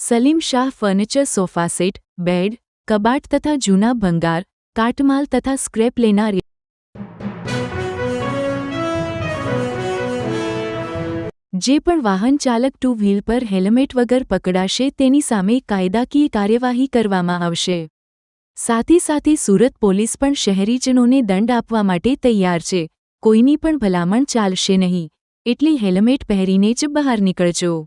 Salim Shah furniture sofa set, bed, કબાટ તથા જૂના ભંગાર, કાટમાલ તથા સ્ક્રેપ લેનાર જે પણ વાહન ચાલક ટુ વ્હીલ પર હેલ્મેટ વગર પકડાશે તેની સામે કાયદાકીય કાર્યવાહી કરવામાં આવશે। સાથે સુરત પોલીસ પણ શહેરીજનોને દંડ આપવા માટે તૈયાર છે। કોઈની પણ ભલામણ ચાલશે નહીં, એટલે હેલ્મેટ પહેરીને જ બહાર નીકળજો।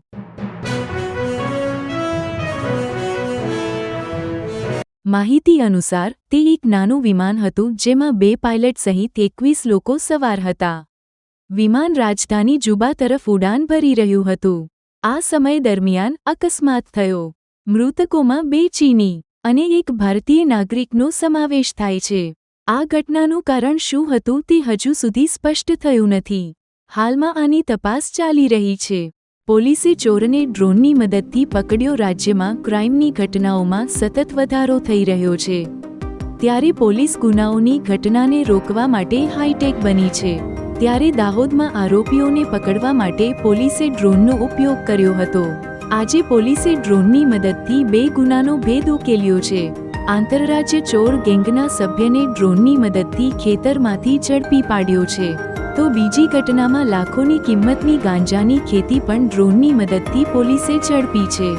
માહિતી અનુસાર તે એક નાનું વિમાન હતું જેમાં 2 પાયલટ સહિત 21 લોકો સવાર હતા। વિમાન રાજધાની જુબા તરફ ઉડાન ભરી રહ્યું હતું। આ સમય દરમિયાન અકસ્માત થયો। મૃતકોમાં 2 ચીની અને 1 ભારતીય નાગરિકનો સમાવેશ થાય છે। આ ઘટનાનું કારણ શું હતું તે હજુ સુધી સ્પષ્ટ થયું નથી। હાલમાં આની તપાસ ચાલી રહી છે। પોલીસે ચોરને ડ્રોનની મદદથી પકડ્યો। રાજ્યમાં ક્રાઇમની ઘટનાઓમાં સતત વધારો થઈ રહ્યો છે, ત્યારે પોલીસ ગુનાઓની ઘટનાને રોકવા માટે હાઈટેક બની છે। ત્યારે દાહોદમાં આરોપીઓને પકડવા માટે પોલીસે ડ્રોનનો ઉપયોગ કર્યો હતો। આજે પોલીસે ડ્રોનની મદદથી 2 ગુનાનો ભેદ ઉકેલ્યો છે। આંતરરાજ્ય ચોર ગેંગના સભ્યને ડ્રોનની મદદથી ખેતરમાંથી ઝડપી પાડ્યો છે, તો બીજી ઘટનામાં લાખોની કિંમતની ગાંજાની ખેતી પણ ડ્રોનની મદદથી પોલીસે ઝડપી છે।